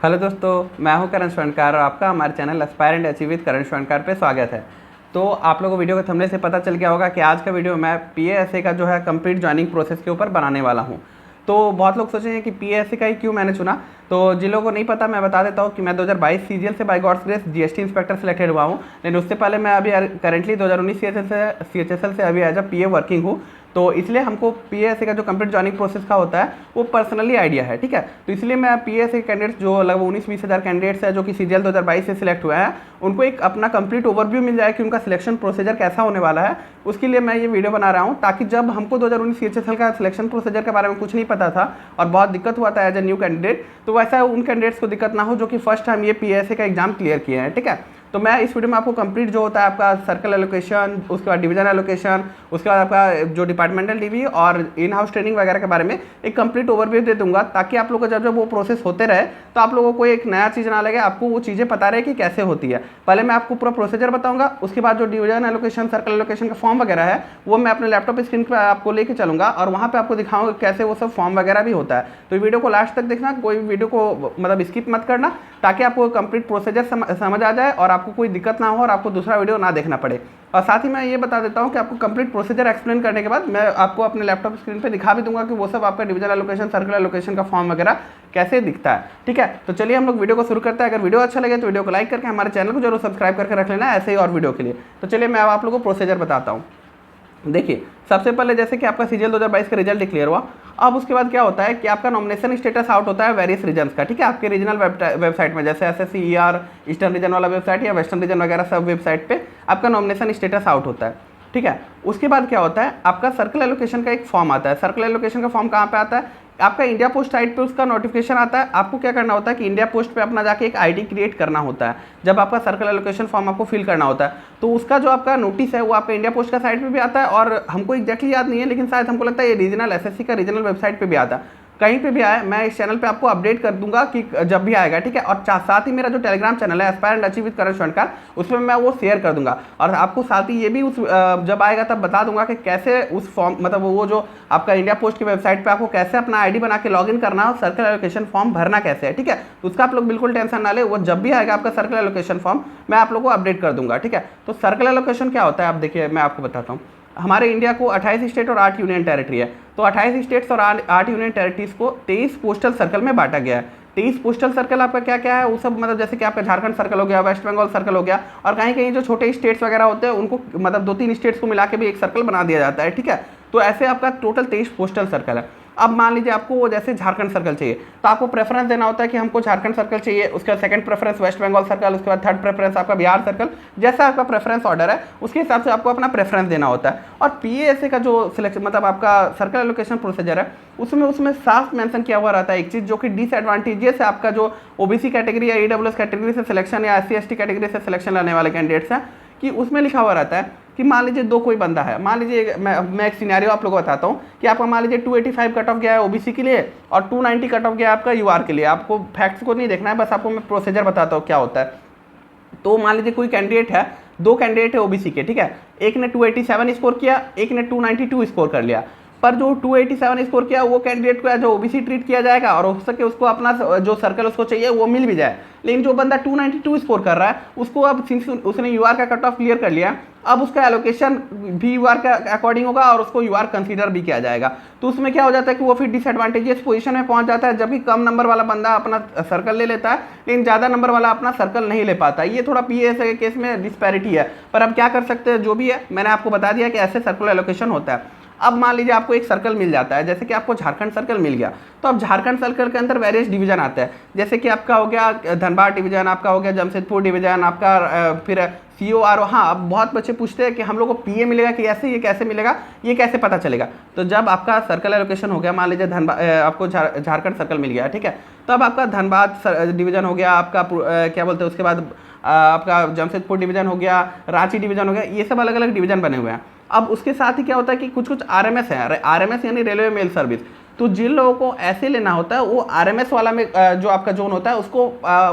Hello दोस्तों, मैं हूं करण स्वर्णकार और आपका हमारे channel aspire and achieve with Karan Swarnkar पे स्वागत है। तो आप लोगों को वीडियो के थंबनेल से पता चल गया होगा कि आज का वीडियो मैं पीएएसए का जो है कंप्लीट जॉइनिंग प्रोसेस के ऊपर बनाने वाला हूं। तो बहुत लोग सोचेंगे कि पीएएसए का ही क्यों मैंने चुना। तो जिन लोगों को नहीं पता मैं बता देता हूं कि मैं 2022 सीजीएल से by God's grace GST inspector selected हुआ हूं। लेकिन उससे पहले मैं अभी करेंटली 2019 सीएचएसएल से अभी एज अ पीए वर्किंग हूँ। तो इसलिए हमको पीएसए का जो कंप्लीट जॉइनिंग प्रोसेस का होता है वो पर्सनली आइडिया है, ठीक है। तो इसलिए मैं पीएसए कैंडिडेट्स जो लगभग 19-20 हज़ार कैंडिडेट्स है जो कि सीजीएल 2022 से सिलेक्ट हुए हैं, उनको एक अपना कंप्लीट ओवरव्यू मिल जाए कि उनका सिलेक्शन प्रोसीजर कैसा होने वाला है। उसके लिए मैं ये वीडियो बना रहा हूँ ताकि जब हमको 2019 सीएचएसएल का सिलेक्शन प्रोसीजर के बारे में कुछ नहीं पता था और बहुत दिक्कत हुआ था एज ए न्यू कैंडिडेट, तो वैसा उन कैंडिडेट्स को दिक्कत ना हो जो कि फर्स्ट टाइम ये पीएसए का एग्जाम क्लियर किए हैं, ठीक है। तो मैं इस वीडियो में आपको कंप्लीट जो होता है आपका सर्कल एलोकेशन, उसके बाद डिवीजन एलोकेशन, उसके बाद आपका जो डिपार्टमेंटल डीवी और इन हाउस ट्रेनिंग वगैरह के बारे में एक कंप्लीट ओवरव्यू दे दूंगा ताकि आप लोगों को जब वो प्रोसेस होते रहे तो आप लोगों को एक नया चीज़ ना लगे, आपको वो चीज़ें पता रहे कि कैसे होती है। पहले मैं आपको पूरा प्रोसीजर बताऊंगा, उसके बाद जो डिवीजन एलोकेशन, सर्कल एलोकेशन का फॉर्म वगैरह है वो मैं अपने लैपटॉप स्क्रीन पर आपको लेके चलूंगा और वहाँ पर आपको दिखाऊंगा कैसे वो सब फॉर्म वगैरह भी होता है। तो वीडियो को लास्ट तक देखना, कोई वीडियो को मतलब स्किप मत करना ताकि आपको कंप्लीट प्रोसीजर समझ आ जाए और आपको कोई दिक्कत ना हो और आपको दूसरा वीडियो ना देखना पड़े। और साथ ही मैं ये बता देता हूँ कि आपको कंप्लीट प्रोसीजर एक्सप्लेन करने के बाद मैं आपको अपने लैपटॉप स्क्रीन पे दिखा भी दूंगा कि वो सब आपका डिवीजन एलोकेशन, सर्कल एलोकेशन का फॉर्म वगैरह कैसे दिखता है, ठीक है। तो चलिए हम लोग वीडियो को शुरू करते हैं। अगर वीडियो अच्छा लगे तो वीडियो को लाइक करके हमारे चैनल को जरूर सब्सक्राइब करके रख लेना ऐसे ही और वीडियो के लिए। तो चलिए मैं अब आप लोगों को प्रोसीजर बताता हूँ। देखिए, सबसे पहले जैसे कि आपका सीजीएल 2022 का रिजल्ट डिक्लेयर हुआ, अब उसके बाद क्या होता है कि आपका नॉमिनेशन स्टेटस आउट होता है वेरियस रीजन्स का, ठीक है। आपके रीजनल वेबसाइट में जैसे SSCER ईस्टर्न रीजन वाला वेबसाइट या वेस्टर्न रीजन वगैरह सब वेबसाइट पे आपका नॉमिनेशन स्टेटस आउट होता है, ठीक है। उसके बाद क्या होता है, आपका सर्कल एलोकेशन का एक फॉर्म आता है। सर्कल एलोकेशन का फॉर्म कहाँ पे आता है, आपका इंडिया पोस्ट साइट पे उसका नोटिफिकेशन आता है। आपको क्या करना होता है कि इंडिया पोस्ट पे अपना जाके एक आईडी क्रिएट करना होता है जब आपका सर्कल एलोकेशन फॉर्म आपको फिल करना होता है। तो उसका जो आपका नोटिस है वो आपका इंडिया पोस्ट का साइट पे भी आता है और हमको एग्जैक्टली याद नहीं है लेकिन शायद हमको लगता है ये रीजनल एसएससी का रीजनल वेबसाइट पे भी आता है, कहीं पे भी आए मैं इस चैनल पे आपको अपडेट कर दूंगा कि जब भी आएगा, ठीक है। और साथ ही मेरा जो टेलीग्राम चैनल है Aspire and achieve with Karan स्वर्णकार, उसमें मैं वो शेयर कर दूंगा और आपको साथ ही ये भी उस जब आएगा तब बता दूंगा कि कैसे उस फॉर्म मतलब वो जो आपका इंडिया पोस्ट की वेबसाइट पे आपको कैसे अपना आईडी बना के लॉगिन करना है और सर्कल एलोकेशन फॉर्म भरना कैसे है, ठीक है। तो उसका आप लोग बिल्कुल टेंशन ना ले, वो जब भी आएगा आपका सर्कल एलोकेशन फॉर्म मैं आप लोगों को अपडेट कर दूंगा, ठीक है। तो सर्कल एलोकेशन क्या होता है आप देखिए मैं आपको बताता हूँ। हमारे इंडिया को 28 स्टेट और 8 यूनियन टेरिटरी है। तो 28 स्टेट्स और 8 यूनियन टेरिटरीज को 23 पोस्टल सर्कल में बांटा गया है। 23 पोस्टल सर्कल आपका क्या क्या है वो सब मतलब जैसे कि आपका झारखंड सर्कल हो गया, वेस्ट बंगाल सर्कल हो गया और कहीं कहीं जो छोटे स्टेट्स वगैरह होते हैं उनको मतलब 2-3 स्टेट्स को मिला के भी एक सर्कल बना दिया जाता है, ठीक है। तो ऐसे आपका टोटल 23 पोस्टल सर्कल है। अब मान लीजिए आपको वो जैसे झारखंड सर्कल चाहिए तो आपको प्रेफरेंस देना होता है कि हमको झारखंड सर्कल चाहिए, उसके बाद second preference West Bengal circle, उसके बाद थर्ड प्रेफरेंस आपका बिहार सर्कल, जैसा आपका प्रेफरेंस ऑर्डर है उसके हिसाब से आपको अपना प्रेफरेंस देना होता है। और पीएएसए का जो सिलेक्शन मतलब आपका सर्कल एलोकेशन प्रोसीजर है उसमें साफ मेंशन किया हुआ रहता है एक चीज़ जो कि डिसएडवांटेजेस है आपका जो ओबीसी कैटेगरी या ईडब्ल्यूएस कैटेगरी से सिलेक्शन या SC/ST कैटेगरी से सिलेक्शन लेने वाले कैंडिडेट्स हैं कि उसमें लिखा हुआ रहता है कि मान लीजिए दो कोई बंदा है, मान लीजिए मैं एक सिनेरियो आप लोगों को बताता हूँ कि आपका मान लीजिए 285 कट ऑफ गया है ओबीसी के लिए और 290 कट ऑफ गया है आपका यूआर के लिए। आपको फैक्ट्स को नहीं देखना है, बस आपको मैं प्रोसीजर बताता हूँ क्या होता है। तो मान लीजिए कोई कैंडिडेट है, दो कैंडिडेट है ओबीसी के, ठीक है। एक ने 287 स्कोर किया, एक ने 292 स्कोर कर लिया। पर जो 287 स्कोर किया वो कैंडिडेट को एज ओबीसी ट्रीट किया जाएगा और हो सके उसको अपना जो सर्कल उसको चाहिए वो मिल भी जाए। लेकिन जो बंदा 292 स्कोर कर रहा है उसको अब सिंस उसने यूआर का कट ऑफ क्लियर कर लिया, अब उसका एलोकेशन भी यूआर के अकॉर्डिंग होगा और उसको यूआर कंसीडर भी किया जाएगा। तो उसमें क्या हो जाता है कि वो फिर डिसएडवांटेजेस पोजीशन में पहुंच जाता है जबकि कम नंबर वाला बंदा अपना सर्कल ले लेता है लेकिन ज़्यादा नंबर वाला अपना सर्कल नहीं ले पाता। ये थोड़ा पीएएसए के केस में डिस्पैरिटी है, पर अब क्या कर सकते हैं, जो भी है मैंने आपको बता दिया कि ऐसे सर्कल एलोकेशन होता है। अब मान लीजिए आपको एक सर्कल मिल जाता है, जैसे कि आपको झारखंड सर्कल मिल गया, तो अब झारखंड सर्कल के अंदर वेरियस डिवीजन आते हैं, जैसे कि आपका हो गया धनबाद डिवीजन, आपका हो गया जमशेदपुर डिवीजन, आपका फिर COR। हाँ, अब बहुत बच्चे पूछते हैं कि हम लोग को PA मिलेगा कि ऐसे, ये कैसे मिलेगा, ये कैसे पता चलेगा। तो जब आपका सर्कल एलोकेशन हो गया, मान लीजिए धनबाद आपको झारखंड सर्कल मिल गया, ठीक है। तब आपका धनबाद डिवीजन हो गया, आपका क्या बोलते हैं उसके बाद आपका जमशेदपुर डिवीजन हो गया, रांची डिवीजन हो गया, ये सब अलग अलग डिवीजन बने हुए हैं। अब उसके साथ ही क्या होता है कि कुछ कुछ RMS है, RMS यानी रेलवे मेल सर्विस। तो जिन लोगों को ऐसे लेना होता है वो RMS वाला में जो आपका जोन होता है उसको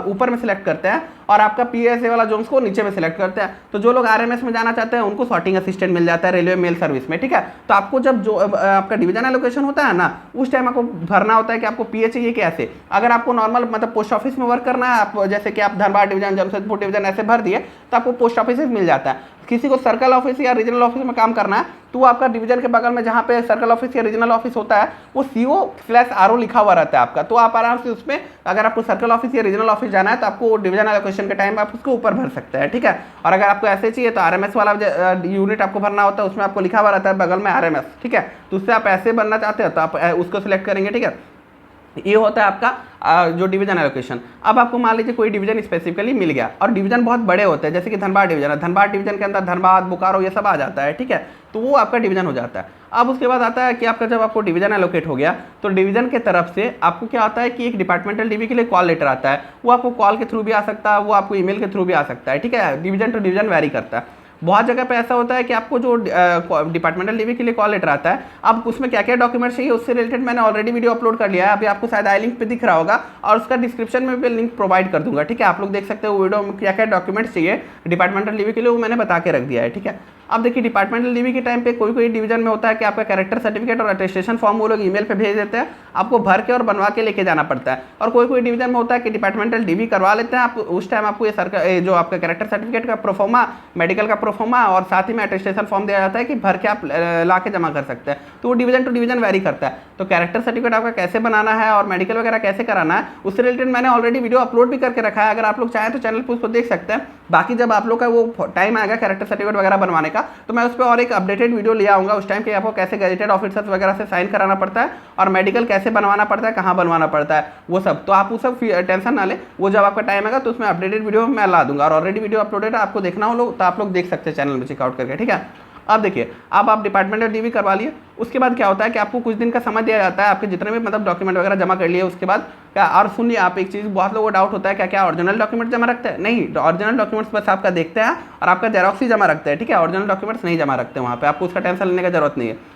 ऊपर में सिलेक्ट करते हैं और आपका PSA वाला जोन्स को नीचे में सिलेक्ट करते हैं। तो जो लोग RMS में जाना चाहते हैं उनको सॉर्टिंग असिस्टेंट मिल जाता है रेलवे मेल सर्विस में, ठीक है। तो आपको जब जो आपका डिवीजन एलोकेशन होता है ना, उस टाइम आपको भरना होता है कि आपको PA चाहिए कैसे। अगर आपको नॉर्मल मतलब पोस्ट ऑफिस में वर्क करना है, आप जैसे कि आप धनबाद डिवीजन, जमशेदपुर डिवीजन ऐसे भर दिए तो आपको पोस्ट ऑफिस में मिल जाता है। किसी को सर्कल ऑफिस या रीजनल ऑफिस में काम करना है तो वो आपका डिवीजन के बगल में जहाँ पे सर्कल ऑफिस या रीजनल ऑफिस होता है वो CO/RO लिखा हुआ रहता है आपका। तो आप आराम से उसमें अगर आपको सर्कल ऑफिस या रीजनल ऑफिस जाना है तो आपको डिवीजन एलोकेशन के टाइम आप उसको ऊपर भर सकते हैं, ठीक है। और अगर आपको ऐसे चाहिए तो RMS वाला यूनिट आपको भरना होता है, उसमें आपको लिखा हुआ रहता है बगल में RMS, ठीक है। तो उससे आप ऐसे बनना चाहते हो तो आप उसको सिलेक्ट करेंगे, ठीक है। ये होता है आपका जो डिवीजन एलोकेशन। अब आपको मान लीजिए कोई डिवीजन स्पेसिफिकली मिल गया और डिवीजन बहुत बड़े होते हैं, जैसे कि धनबाद डिवीजन है, धनबाद डिवीजन के अंदर धनबाद, बोकारो ये सब आ जाता है, ठीक है। तो वो आपका डिवीजन हो जाता है। अब उसके बाद आता है कि आपका जब आपको डिवीजन एलोकेट हो गया तो डिवीजन के तरफ से आपको क्या आता है कि एक डिपार्टमेंटल डीवी के लिए कॉल लेटर आता है। वो आपको कॉल के थ्रू भी आ सकता है, वो आपको ईमेल के थ्रू भी आ सकता है, ठीक है। डिवीजन टू डिवीजन वैरी करता है। बहुत जगह पे ऐसा होता है कि आपको जो डिपार्टमेंटल डीवी के लिए कॉल लेटर आता है, अब उसमें क्या क्या डॉक्यूमेंट चाहिए उससे रिलेटेड मैंने ऑलरेडी वीडियो अपलोड कर लिया है। अभी आपको शायद आई लिंक पे दिख रहा होगा और उसका डिस्क्रिप्शन में भी लिंक प्रोवाइड कर दूंगा, ठीक है। आप लोग देख सकते हो वीडियो में क्या क्या डॉक्यूमेंट्स चाहिए डिपार्टमेंटल डीवी के लिए, वो मैंने बता के रख दिया है, ठीक है। अब देखिए डिपार्टमेंटल डीवी के टाइम पे कोई कोई डिवीजन में होता है कि आपका कैरेक्टर सर्टिफिकेट और अटेस्टेशन फॉर्म वो लोग ईमेल पे भेज देते हैं, आपको भर के और बनवा के लेके जाना पड़ता है। और कोई कोई डिवीजन में होता है कि डिपार्टमेंटल डीवी करवा लेते हैं आप, उस टाइम आपको ये जो आपका कैरेक्टर सर्टिफिकेट का प्रोफोमा, मेडिकल का प्रोफोमा और साथ ही में अटेस्टेशन फॉर्म दिया जाता है कि भर के आप ला के जमा कर सकते हैं। तो वो डिवीजन टू डिवीजन वैरी करता है। तो कैरेक्टर सर्टिफिकेट आपका कैसे बनाना है और मेडिकल वगैरह कैसे कराना है उससे रिलेटेड मैंने ऑलरेडी वीडियो अपलोड भी करके रखा है, अगर आप लोग चाहें तो चैनल पर उसको देख सकते हैं। बाकी जब आप लोग का वो टाइम आएगा कैरेक्टर सर्टिफिकेट वगैरह बनवाने का तो मैं उस पर और एक अपडेटेड वीडियो ले आऊंगा उस टाइम कि आपको कैसे गैजेटेड ऑफिसर्स वगैरह से साइन कराना पड़ता है और मेडिकल कैसे बनवाना पड़ता है, कहाँ बनवाना पड़ता है, वो सब। तो आप वो सब टेंशन ना ले, वो जब आपका टाइम आएगा तो उसमें अपडेटेड वीडियो मैं ला दूंगा। और ऑलरेडी वीडियो अपलोडेड है, आपको देखना हो लोग तो आप लोग देख सकते हैं चैनल में चेकआउट करके, ठीक है। अब देखिए, अब आप डिपार्टमेंटल डीवी करवा लिए, उसके बाद क्या होता है कि आपको कुछ दिन का समय दिया जाता है, आपके जितने भी मतलब डॉक्यूमेंट वगैरह जमा कर लिए उसके बाद क्या। और सुनिए आप एक चीज़, बहुत लोगों को डाउट होता है क्या क्या ओरिजिनल डॉक्यूमेंट जमा रखते हैं? नहीं, ओरिजिनल डॉक्यूमेंट्स बस आपका देखते हैं और आपका जेरॉक्स ही जमा रखते हैं, ठीक है। ओरिजिनल डॉक्यूमेंट्स नहीं जमा रखते वहाँ पे, आपको उसका टेंशन लेने की जरूरत नहीं है।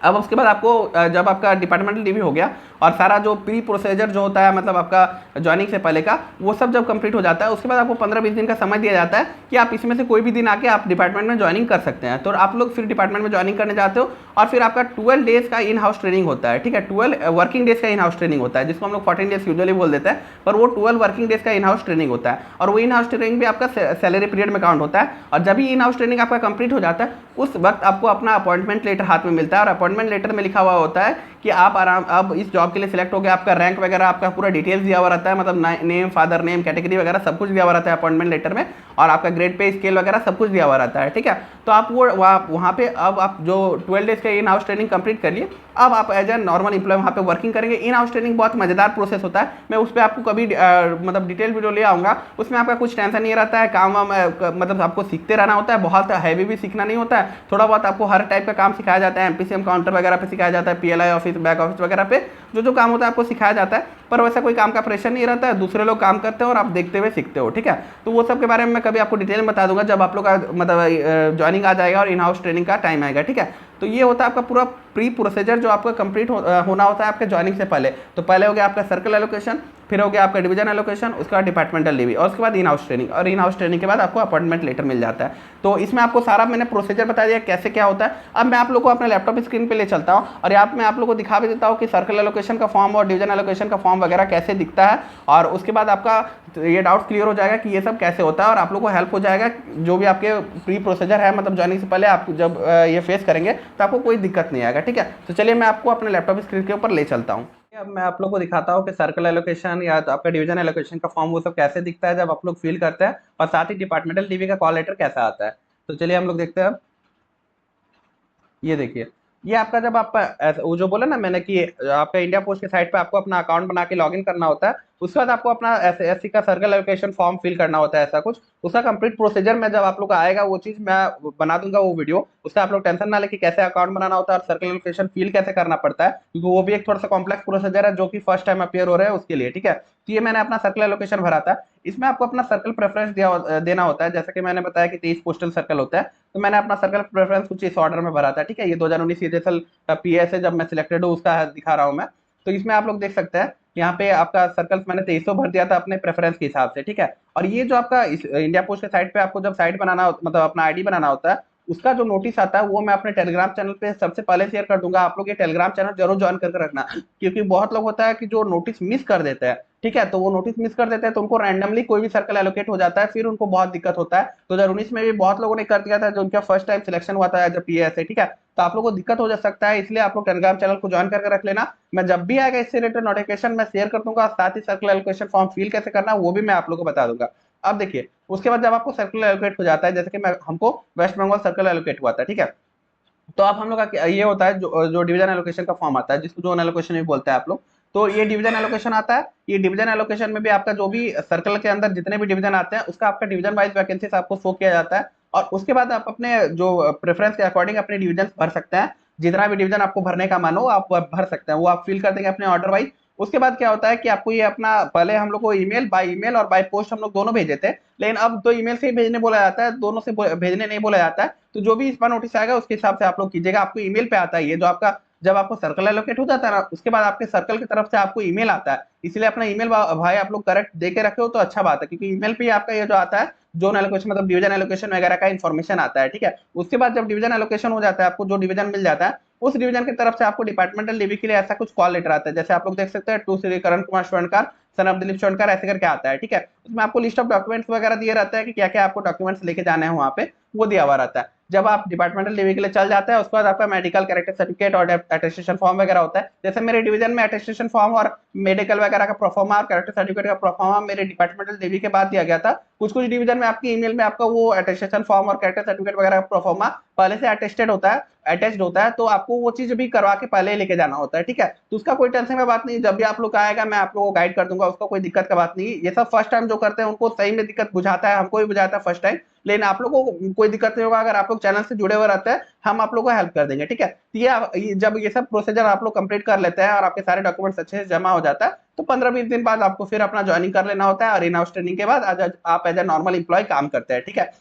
अब उसके बाद आपको जब आपका डिपार्टमेंटल डीवी हो गया और सारा जो प्री प्रोसीजर जो होता है मतलब आपका ज्वाइनिंग से पहले का वो सब जब कंप्लीट हो जाता है उसके बाद आपको 15-20 दिन का समय दिया जाता है कि आप इसमें से कोई भी दिन आके आप डिपार्टमेंट में ज्वाइनिंग कर सकते हैं। तो आप लोग फिर डिपार्टमेंट में ज्वाइनिंग करने जाते हो और फिर आपका 12 डेज का इन हाउस ट्रेनिंग होता है, ठीक है। 12 वर्किंग डेज का इन हाउस ट्रेनिंग होता है, जिसको हम लोग 14 डेज यूजुअली बोल देते हैं, पर वो 12 वर्किंग डेज का इन हाउस ट्रेनिंग होता है। और वो इन हाउस ट्रेनिंग भी आपका सैलरी पीरियड में काउंट होता है। और जब भी इन हाउस ट्रेनिंग आपका कंप्लीट हो जाता है उस वक्त आपको अपना अपॉइंटमेंट लेटर हाथ में मिलता है और अपॉइंटमेंट लेटर में लिखा हुआ होता है कि आप अब इस जॉब के लिए सिलेक्ट हो गए, आपका रैंक वगैरह आपका पूरा डिटेल्स दिया हुआ रहता है, मतलब नेम, फादर नेम, कैटेगरी वगैरह सब कुछ दिया हुआ रहता है अपॉइंटमेंट लेटर में, और आपका ग्रेड पे स्केल वगैरह सब कुछ दिया हुआ रहता है, ठीक है। तो आप वो वहाँ पे अब आप जो 12 डेज का इन हाउस ट्रेनिंग कंप्लीट कर लिए, अब आप एज ए नॉर्मल इंप्लॉय वहाँ पे वर्किंग करेंगे। इन हाउस ट्रेनिंग बहुत मजेदार प्रोसेस होता है, मैं उस पर आपको कभी मतलब डिटेल वीडियो ले आऊँगा। उसमें आपका कुछ टेंशन नहीं रहता है, काम वाम मतलब आपको सीखते रहना होता है, बहुत हैवी भी सीखना नहीं होता है, थोड़ा बहुत आपको हर टाइप का काम सिखाया जाता है। MPCM काउंटर वगैरह पे सिखाया जाता है, PLI ऑफिस, बैक ऑफिस वगैरह पे जो काम होता है आपको सिखाया जाता है, पर वैसा कोई काम का प्रेशर नहीं रहता है, दूसरे लोग काम करते हैं और आप देखते हुए सीखते हो, ठीक है। तो वो सब के बारे में मैं कभी आपको डिटेल में बता दूंगा जब आप लोग का मतलब ज्वाइनिंग आ जाएगा और इन हाउस ट्रेनिंग का टाइम आएगा, ठीक है। तो ये होता है आपका पूरा प्री प्रोसीजर जो आपका कंप्लीट होना होता है आपके ज्वाइनिंग से पहले। तो पहले हो गया आपका सर्कल एलोकेशन, फिर हो गया आपका डिवीजन एलोकेशन, उसके बाद डिपार्टमेंटल डीवी और उसके बाद इन हाउस ट्रेनिंग, और इन हाउस ट्रेनिंग के बाद आपको अपॉइंटमेंट लेटर मिल जाता है। तो इसमें आपको सारा मैंने प्रोसीजर बता दिया कैसे क्या होता है। अब मैं आप लोग को अपने लैपटॉप स्क्रीन पे ले चलता हूँ और यहाँ मैं आप लोग को दिखा भी देता हूँ कि सर्कल एलोकेशन का फॉर्म और डिवीजन एलोकेशन का फॉर्म वगैरह कैसे दिखता है, और उसके बाद आपका ये डाउट क्लियर हो जाएगा कि ये सब कैसे होता है और आप लोग को हेल्प हो जाएगा जो भी आपके प्री प्रोसीजर है, मतलब ज्वाइनिंग से पहले आप जब ये फेस करेंगे तो आपको कोई दिक्कत नहीं आएगा, ठीक है। तो चलिए मैं आपको अपने लैपटॉप स्क्रीन के ऊपर ले चलता हूँ। अब मैं आप लोग को दिखाता हूँ कि सर्कल एलोकेशन या तो आपका डिवीजन एलोकेशन का फॉर्म वो सब कैसे दिखता है जब आप लोग फिल करते हैं, और साथ ही डिपार्टमेंटल डीवी का कॉल लेटर कैसा आता है। तो चलिए हम लोग देखते हैं। ये देखिए, ये आपका जब आप वो जो बोला ना मैंने कि आपका इंडिया पोस्ट के साइट पे आपको अपना अकाउंट बना के लॉगिन करना होता है, उसके बाद आपको अपना SC का सर्कल एलोकेशन फॉर्म फिल करना होता है, ऐसा कुछ उसका कंप्लीट प्रोसीजर में जब आप लोग का आएगा वो चीज मैं बना दूंगा वो वीडियो, उससे आप लोग टेंशन ना ले कि कैसे अकाउंट बनाना होता है और सर्कल एलोकेशन फिल कैसे करना पड़ता है, क्योंकि वो भी एक थोड़ा सा कॉम्प्लेक्स प्रोसीजर है जो कि फर्स्ट टाइम अपियर हो रहा है उसके लिए, ठीक है। तो ये मैंने अपना सर्कल एलोकेशन भरा था, इसमें आपको अपना सर्कल प्रेफरेंस देना होता है, जैसे कि मैंने बताया कि 23 पोस्टल सर्कल होता है, तो मैंने अपना सर्कल प्रेफरेंस कुछ इस ऑर्डर में भरा था, ठीक है। ये 2019 CHSL का PS है, जब मैं सिलेक्टेड हूँ उसका दिखा रहा हूँ मैं। तो इसमें आप लोग देख सकते हैं यहाँ पे आपका सर्कल्स मैंने 2300 भर दिया था अपने प्रेफरेंस के हिसाब से, ठीक है। और ये जो आपका इस इंडिया पोस्ट के साइट पे आपको जब साइट बनाना मतलब अपना आईडी बनाना होता है, उसका जो नोटिस आता है वो मैं अपने टेलीग्राम चैनल पे सबसे पहले शेयर कर दूंगा। आप लोग ये टेलीग्राम चैनल जरूर ज्वाइन करके रखना, क्योंकि बहुत लोग होता है कि जो नोटिस मिस कर देते हैं, ठीक है। तो वो नोटिस मिस कर देते हैं तो उनको रैंडमली कोई भी सर्कल एलोकेट हो जाता है, फिर उनको बहुत दिक्कत होता है। 2019 में भी बहुत लोगों ने कर दिया था जो उनका फर्स्ट टाइम सिलेक्शन हुआ था जब पीए से, ठीक है। तो आप लोगों को दिक्कत हो जा सकता है, इसलिए आप लोग टेलीग्राम चैनल को ज्वाइन करके रख लेना। मैं जब भी आएगा इससे रिलेटेड नोटिफिकेशन मैं शेयर कर दूंगा, साथ ही सर्कल एलोकेशन फॉर्म फिल कैसे करना वो भी मैं आप लोगों को बता दूंगा। अब देखिए उसके बाद जब आपको सर्कल एलोकेट हो जाता है, जैसे कि मैं हमको वेस्ट बंगाल सर्कल एलोकेट हुआ था, ठीक है। तो अब हम लोग का ये होता है जो डिवीजन एलोकेशन का फॉर्म आता है, जिसको जोन एलोकेशन भी बोलते हैं आप लोग। तो ये डिवीजन एलोकेशन आता है। ये डिवीजन एलोकेशन में भी आपका जो भी सर्कल के अंदर जितने भी डिवीजन आते हैं उसका आपका डिवीजन वाइज वैकेंसीज आपको शो किया जाता है। और उसके बाद आप अपने जो प्रेफरेंस के अकॉर्डिंग अपने डिवीजन भर सकते हैं। जितना भी डिवीजन आपको भरने का मन हो आप भर सकते हैं, वो आप फिल कर देंगे अपने ऑर्डर वाइज। उसके बाद क्या होता है कि आपको ये अपना पहले हम लोग को ईमेल और बाय पोस्ट हम लोग दोनों भेजे थे, लेकिन अब तो ईमेल से ही भेजने बोला जाता है, दोनों से भेजने नहीं बोला जाता है। तो जो भी इस बार नोटिस आएगा उसके हिसाब से आप लोग कीजिएगा। आपको ईमेल पे आता है ये जो आपका जब आपको सर्कल एलोकेट हो जाता है ना, उसके बाद आपके सर्कल की तरफ से आपको ईमेल आता है। इसलिए अपना ईमेल भाई आप लोग करेक्ट दे के रखे हो तो अच्छा बात है, क्योंकि ईमेल पे आपका ये जो आता है जोन एलोकेशन मतलब डिवीजन एलोकेशन वगैरह का इन्फॉर्मेशन आता है, ठीक है। उसके बाद जब डिवीजन एलोकेशन हो जाता है, आपको जो डिवीजन मिल जाता है उस डिवीजन की तरफ से आपको डिपार्टमेंटल डीबी के लिए ऐसा कुछ कॉल लेटर आता है। जैसे आप लोग देख सकते हैं to Shri Karan Kumar Swarnkar son of Dilip Swarnkar ऐसे करके आता है, ठीक है। उसमें आपको लिस्ट ऑफ डॉक्यूमेंट्स वगैरह दिए रहता है कि क्या क्या आपको डॉक्यूमेंट्स लेके जाने हैं, वहाँ पे वो दिया हुआ रहता है। जब आप डिपार्टमेंटल डीबी के लिए चल जाते हैं उसके बाद आपका मेडिकल कैरेक्टर सर्टिफिकेट और अटेस्टेशन फॉर्म वगैरह होता है। जैसे मेरे डिवीजन में अटेस्टेशन फॉर्म और मेडिकल वगैरह का प्रोफार्मा और कैरेक्टर सर्टिफिकेट का प्रोफार्मा मेरे डिपार्टमेंटल डीबी के बाद दिया गया था। कुछ कुछ डिवीजन में आपकी ईमेल में आपका वो अटेस्टेशन फॉर्म और कैरेक्टर सर्टिफिकेट वगैरह का प्रोफार्मा पहले से अटेस्टेड होता है, अटैच्ड होता है, तो आपको वो चीज भी करवा के पहले लेके जाना होता है, ठीक है। तो उसका कोई टेंशन का बात नहीं, जब भी आप लोग आएगा मैं आप लोगों को गाइड कर दूंगा, उसका कोई दिक्कत का बात नहीं। ये सब फर्स्ट टाइम जो करते हैं उनको सही में दिक्कत बुझाता है, हमको भी बुझाता है फर्स्ट टाइम, लेकिन आप लोगों को कोई दिक्कत नहीं होगा अगर आप लोग चैनल से जुड़े हुए रहते हैं, हम आप लोग को हेल्प कर देंगे, ठीक है। तो जब ये सब प्रोसीजर आप लोग कंप्लीट कर लेते हैं और आपके सारे डॉक्यूमेंट्स अच्छे से जमा हो जाता है, तो 15-20 दिन बाद आपको फिर अपना ज्वाइनिंग कर लेना होता है और इन हाउस ट्रेनिंग के बाद आज आप एज ए नॉर्मल इंप्लॉय काम करते हैं, ठीक है।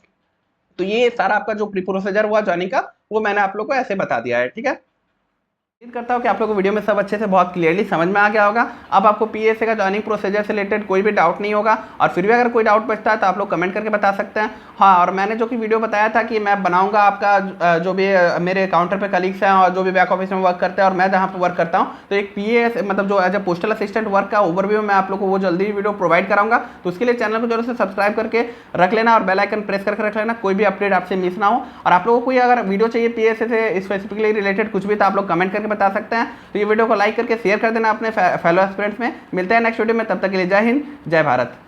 तो ये सारा आपका जो प्री प्रोसीजर हुआ ज्वाइनिंग का वो मैंने आप लोग को ऐसे बता दिया है, ठीक है। उम्मीद करता हूँ कि आप लोगों को वीडियो में सब अच्छे से बहुत क्लियरली समझ में आ गया होगा। अब आपको पीएसए का ज्वाइनिंग प्रोसीजर से रिलेटेड कोई भी डाउट नहीं होगा, और फिर भी अगर कोई डाउट बचता है तो आप लोग कमेंट करके बता सकते हैं। हाँ, और मैंने जो कि वीडियो बताया था कि मैं बनाऊंगा आपका जो भी मेरे काउंटर पे कलीग्स हैं और जो भी बैक ऑफिस में वर्क करते हैं और मैं जहाँ पे वर्क करता हूँ, तो एक पीएस मतलब जो as a postal assistant work का ओवरव्यू मैं आप लोग को वो जल्दी ही वीडियो प्रोवाइड कराऊंगा। तो उसके लिए चैनल को जरूर से सब्सक्राइब करके रख लेना और बेल आइकन प्रेस करके रख लेना, कोई भी अपडेट आपसे मिस ना हो। और आप लोगों को कोई अगर वीडियो चाहिए पीएसए से स्पेसिफिकली रिलेटेड कुछ भी, तो आप लोग कमेंट करके बता सकते हैं। तो ये वीडियो को लाइक करके शेयर कर देना अपने फेलो एस्पिरेंट्स में। मिलते हैं नेक्स्ट वीडियो में, तब तक के लिए जय हिंद, जय भारत।